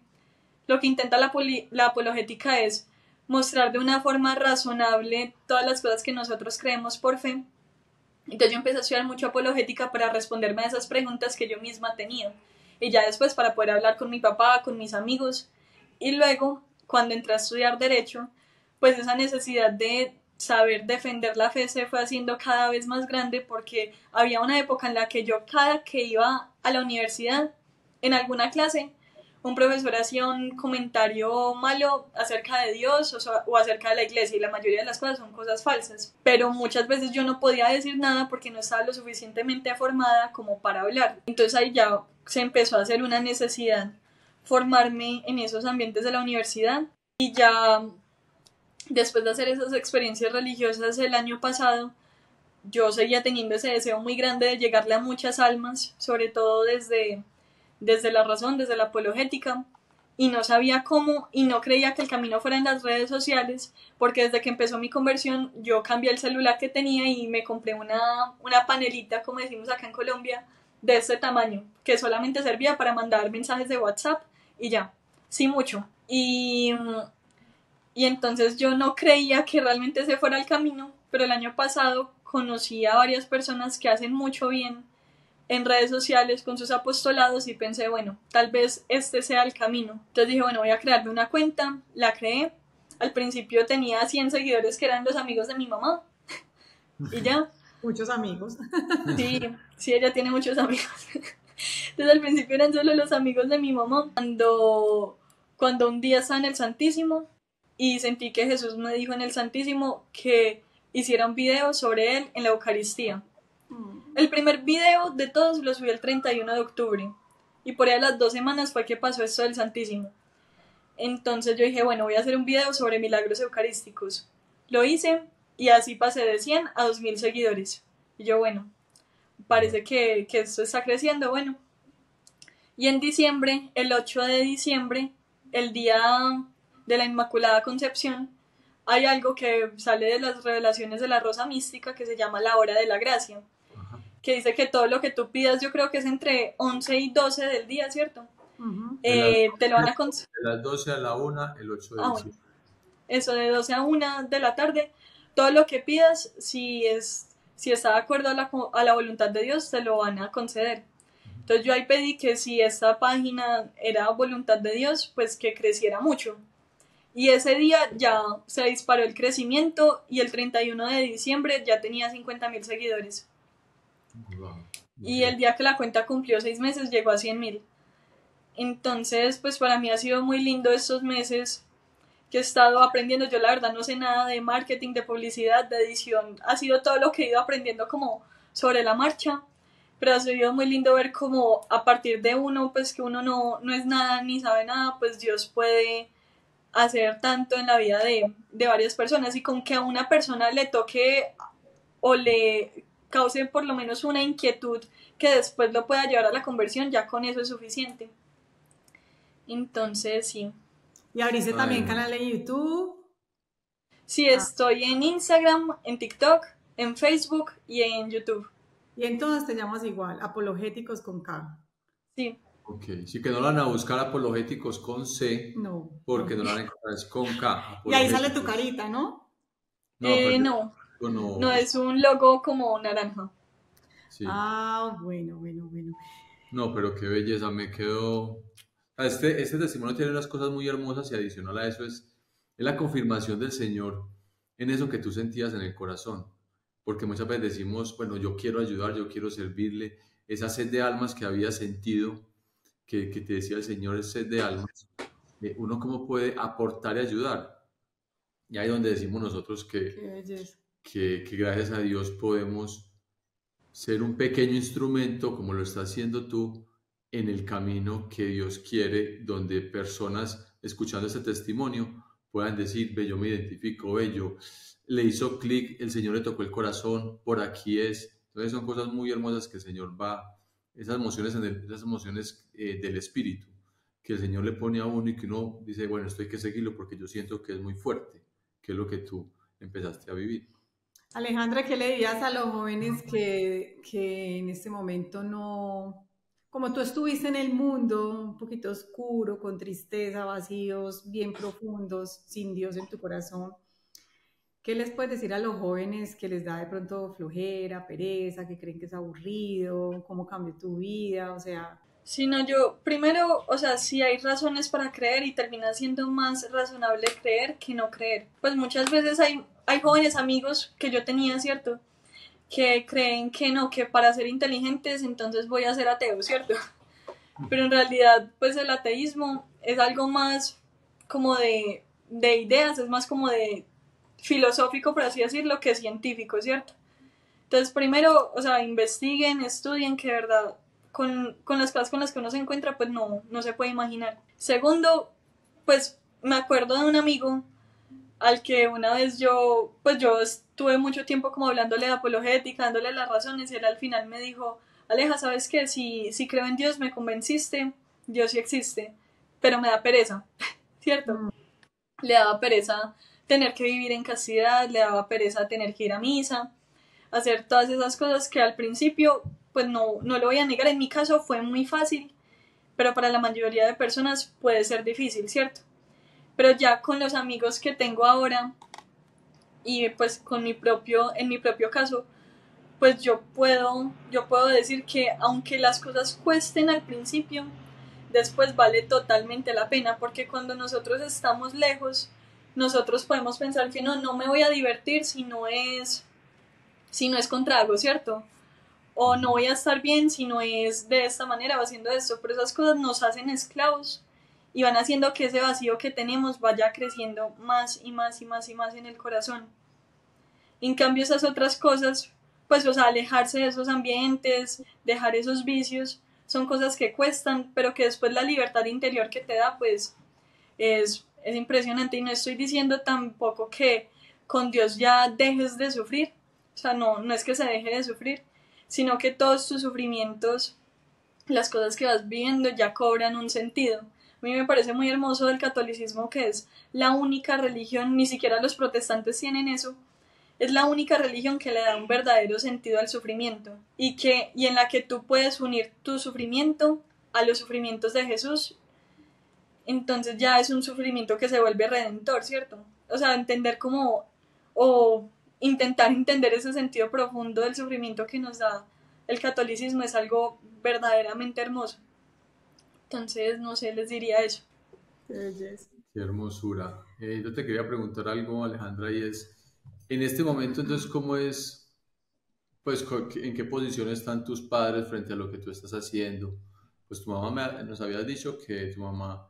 Lo que intenta la apologética es mostrar de una forma razonable todas las cosas que nosotros creemos por fe. Entonces yo empecé a estudiar mucho apologética para responderme a esas preguntas que yo misma tenía. Y ya después para poder hablar con mi papá, con mis amigos. Y luego, cuando entré a estudiar Derecho, pues esa necesidad de saber defender la fe se fue haciendo cada vez más grande porque había una época en la que yo cada que iba a la universidad, en alguna clase, un profesor hacía un comentario malo acerca de Dios o acerca de la iglesia y la mayoría de las cosas son cosas falsas. Pero muchas veces yo no podía decir nada porque no estaba lo suficientemente formada como para hablar. Entonces ahí ya se empezó a hacer una necesidad formarme en esos ambientes de la universidad y ya después de hacer esas experiencias religiosas el año pasado yo seguía teniendo ese deseo muy grande de llegarle a muchas almas, sobre todo desde la razón, desde la apologética, y no sabía cómo y no creía que el camino fuera en las redes sociales, porque desde que empezó mi conversión yo cambié el celular que tenía y me compré una panelita, como decimos acá en Colombia, de este tamaño, que solamente servía para mandar mensajes de WhatsApp y ya, sí mucho. Y entonces yo no creía que realmente ese fuera el camino, pero el año pasado conocí a varias personas que hacen mucho bien en redes sociales con sus apostolados y pensé, bueno, tal vez este sea el camino. Entonces dije, bueno, voy a crearme una cuenta, la creé. Al principio tenía 100 seguidores que eran los amigos de mi mamá y ya. Muchos amigos. Sí, sí, ella tiene muchos amigos. Entonces al principio eran solo los amigos de mi mamá. Cuando un día estaba en el Santísimo y sentí que Jesús me dijo en el Santísimo que hiciera un video sobre él en la Eucaristía. El primer video de todos lo subí el 31 de octubre y por ahí a las 2 semanas fue que pasó esto del Santísimo. Entonces yo dije, bueno, voy a hacer un video sobre milagros eucarísticos. Lo hice y así pasé de 100 a 2000 seguidores. Y yo, bueno, parece que esto está creciendo, bueno. Y en diciembre, el 8 de diciembre, el día de la Inmaculada Concepción, hay algo que sale de las revelaciones de la Rosa Mística que se llama la Hora de la Gracia, que dice que todo lo que tú pidas, yo creo que es entre 11 y 12 del día, ¿cierto? Te lo van a conceder. De las 12 a la 1, el 8 de diciembre. Bueno, eso de 12 a 1 de la tarde, todo lo que pidas, si está de acuerdo a la voluntad de Dios, te lo van a conceder. Entonces yo ahí pedí que si esta página era voluntad de Dios, pues que creciera mucho. Y ese día ya se disparó el crecimiento y el 31 de diciembre ya tenía 50.000 seguidores. Wow. Y el día que la cuenta cumplió 6 meses llegó a 100.000. Entonces, pues para mí ha sido muy lindo estos meses que he estado aprendiendo. Yo la verdad no sé nada de marketing, de publicidad, de edición, ha sido todo lo que he ido aprendiendo como sobre la marcha, pero ha sido muy lindo ver cómo a partir de uno, pues que uno no es nada ni sabe nada, pues Dios puede hacer tanto en la vida de varias personas, y con que a una persona le toque o le cause por lo menos una inquietud que después lo pueda llevar a la conversión, ya con eso es suficiente. Entonces, sí. Y abriste también Bueno. canal en YouTube. Sí, estoy en Instagram, en TikTok, en Facebook y en YouTube. Y en todas te llamas igual, Apologéticos con K. Sí. Ok, sí que no la van a buscar apologéticos con C, No. porque no la van a encontrar, es con K, Y ahí sale tu apologéticos. carita, ¿no? No, pero No, no, no es un logo como naranja. sí. Ah, bueno, bueno, bueno. No, pero qué belleza, me quedó. Este testimonio tiene unas cosas muy hermosas y adicional a eso es la confirmación del Señor en eso que tú sentías en el corazón. Porque muchas veces decimos, bueno, yo quiero ayudar, yo quiero servirle. Esa sed de almas que había sentido, que te decía el Señor, es sed de almas. Uno cómo puede aportar y ayudar. Y ahí donde decimos nosotros Qué belleza. que gracias a Dios podemos ser un pequeño instrumento, como lo estás haciendo tú, en el camino que Dios quiere, donde personas escuchando este testimonio puedan decir, ve, yo me identifico, ve, yo le hizo clic, el Señor le tocó el corazón, por aquí es. Entonces son cosas muy hermosas que el Señor va, esas emociones, esas emociones del Espíritu, que el Señor le pone a uno y que uno dice, bueno, esto hay que seguirlo porque yo siento que es muy fuerte, que es lo que tú empezaste a vivir. Alejandra, ¿qué le dirías a los jóvenes que en este momento no, como tú estuviste en el mundo un poquito oscuro, con tristeza, vacíos, bien profundos, sin Dios en tu corazón? ¿Qué les puedes decir a los jóvenes que les da de pronto flojera, pereza, que creen que es aburrido? ¿Cómo cambió tu vida? O sea, Si no, yo, primero, o sea, sí hay razones para creer y termina siendo más razonable creer que no creer. Pues muchas veces hay jóvenes amigos que yo tenía, ¿cierto? Que creen que no, que para ser inteligentes entonces voy a ser ateo, ¿cierto? Pero en realidad, pues el ateísmo es algo más como de ideas, es más como de filosófico, por así decirlo, que científico, ¿cierto? Entonces, primero, o sea, investiguen, estudien, que de verdad, con las cosas con las que uno se encuentra, pues no se puede imaginar. Segundo, pues me acuerdo de un amigo al que una vez yo estuve mucho tiempo como hablándole de apologética, dándole las razones, y él al final me dijo, Aleja, ¿sabes qué? Si creo en Dios, me convenciste, Dios sí existe, pero me da pereza, ¿cierto? mm, Le daba pereza tener que vivir en castidad, le daba pereza tener que ir a misa, hacer todas esas cosas que al principio, pues no lo voy a negar, en mi caso fue muy fácil, pero para la mayoría de personas puede ser difícil, ¿cierto? Pero ya con los amigos que tengo ahora y pues en mi propio caso, pues yo puedo decir que aunque las cosas cuesten al principio, después vale totalmente la pena, porque cuando nosotros estamos lejos, nosotros podemos pensar que no me voy a divertir si no es con trago, ¿cierto? O no voy a estar bien si no es de esta manera o haciendo esto, pero esas cosas nos hacen esclavos y van haciendo que ese vacío que tenemos vaya creciendo más y más y más y más en el corazón. En cambio, esas otras cosas, pues, o sea, alejarse de esos ambientes, dejar esos vicios, son cosas que cuestan, pero que después la libertad interior que te da, pues, es impresionante. Y no estoy diciendo tampoco que con Dios ya dejes de sufrir, o sea, no es que se deje de sufrir, sino que todos tus sufrimientos, las cosas que vas viviendo ya cobran un sentido. A mí me parece muy hermoso del catolicismo, que es la única religión, ni siquiera los protestantes tienen eso, es la única religión que le da un verdadero sentido al sufrimiento y en la que tú puedes unir tu sufrimiento a los sufrimientos de Jesús. Entonces ya es un sufrimiento que se vuelve redentor, ¿cierto? O sea, entender cómo, o intentar entender ese sentido profundo del sufrimiento que nos da el catolicismo es algo verdaderamente hermoso. Entonces, no sé, les diría eso. qué belleza. Qué hermosura. Yo te quería preguntar algo, Alejandra, y es, en este momento, entonces, ¿cómo es, pues, en qué posición están tus padres frente a lo que tú estás haciendo? Pues tu mamá nos habías dicho que tu mamá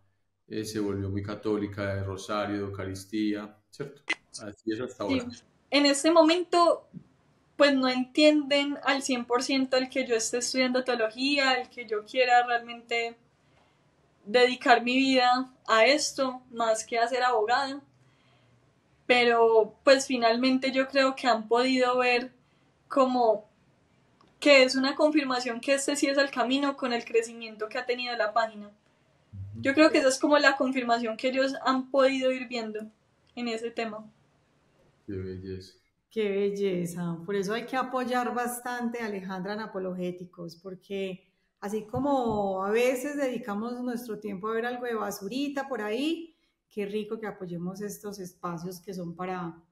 se volvió muy católica, de rosario, de Eucaristía, ¿cierto? Así es hasta Sí. ahora. En este momento, pues no entienden al 100% el que yo esté estudiando teología, el que yo quiera realmente dedicar mi vida a esto, más que a ser abogada. Pero pues finalmente yo creo que han podido ver como que es una confirmación que este sí es el camino con el crecimiento que ha tenido la página. Yo creo que esa es como la confirmación que ellos han podido ir viendo en ese tema. Qué belleza. Qué belleza. Por eso hay que apoyar bastante a Alejandra en Apologéticos, porque así como a veces dedicamos nuestro tiempo a ver algo de basurita por ahí, qué rico que apoyemos estos espacios que son para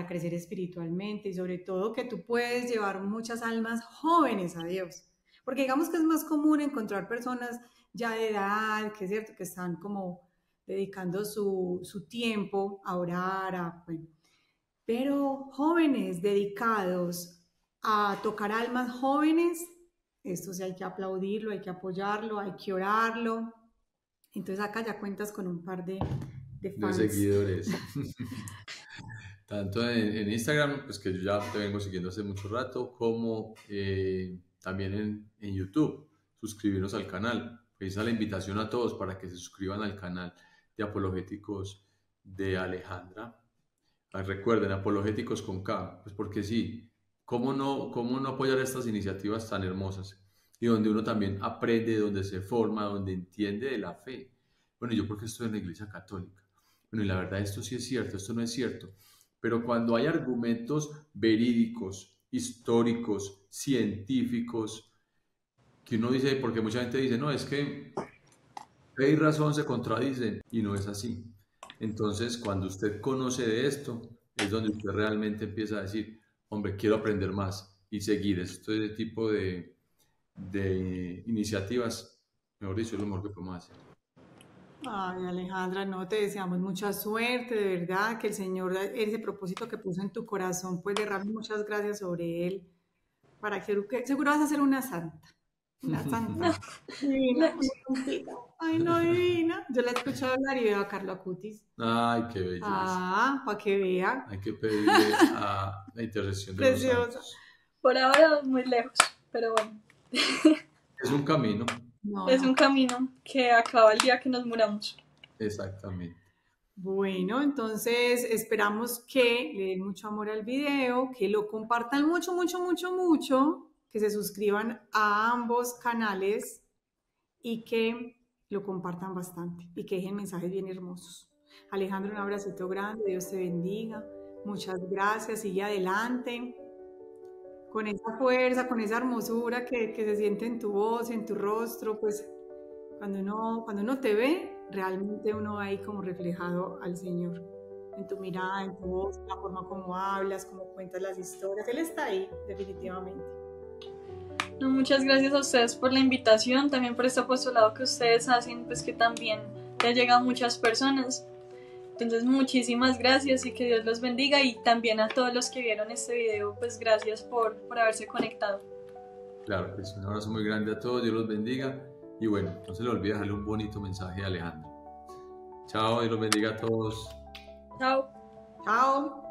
crecer espiritualmente y sobre todo que tú puedes llevar muchas almas jóvenes a Dios. Porque digamos que es más común encontrar personas ya de edad, que es cierto, que están como dedicando su tiempo a orar, bueno, pero jóvenes dedicados a tocar almas jóvenes, esto sí hay que aplaudirlo, hay que apoyarlo, hay que orarlo. Entonces acá ya cuentas con un par de De fans. seguidores. Tanto en Instagram, pues que yo ya te vengo siguiendo hace mucho rato, como también en YouTube. Suscribirnos al canal. Esa es la invitación a todos para que se suscriban al canal de Apologéticos de Alejandra. Recuerden, Apologéticos con K, pues porque sí, cómo no apoyar estas iniciativas tan hermosas? Y donde uno también aprende, donde se forma, donde entiende de la fe. Bueno, yo porque estoy en la Iglesia Católica. Bueno, y la verdad esto sí es cierto, esto no es cierto. Pero cuando hay argumentos verídicos, históricos, científicos, que uno dice, porque mucha gente dice, no, es que fe y razón se contradicen, y no es así. Entonces, cuando usted conoce de esto, es donde usted realmente empieza a decir, hombre, quiero aprender más y seguir este tipo de iniciativas. Mejor dicho, es lo mejor que podemos hacer. Ay, Alejandra, no, te deseamos mucha suerte, de verdad, que el Señor, ese propósito que puso en tu corazón, pues derrame muchas gracias sobre él, para que seguro vas a ser una santa. Una santa. Divina, una santita. Ay, no, divina. Yo la he escuchado hablar y veo a Carlo Acutis. Ay, qué belleza. Ah, para que vea. Hay que pedirle a la intercesión de los Preciosa. santos. Por ahora muy lejos, pero bueno. Es un camino. No, Es no. un camino que acaba el día que nos muramos. Exactamente. Bueno, entonces esperamos que le den mucho amor al video, que lo compartan mucho, mucho, mucho, mucho, que se suscriban a ambos canales y que lo compartan bastante y que dejen mensajes bien hermosos. Alejandro, un abracito grande, Dios te bendiga, muchas gracias, sigue adelante, con esa fuerza, con esa hermosura que se siente en tu voz, en tu rostro, pues cuando uno te ve, realmente uno va ahí como reflejado al Señor, en tu mirada, en tu voz, en la forma como hablas, como cuentas las historias, Él está ahí, definitivamente. No, muchas gracias a ustedes por la invitación, también por este apostolado que ustedes hacen, pues que también ya llega a muchas personas. Entonces muchísimas gracias y que Dios los bendiga, y también a todos los que vieron este video, pues gracias por haberse conectado. Claro, pues un abrazo muy grande a todos, Dios los bendiga, y bueno, no se le olvide dejarle un bonito mensaje a Alejandro. Chao, Dios los bendiga a todos. Chao. Chao.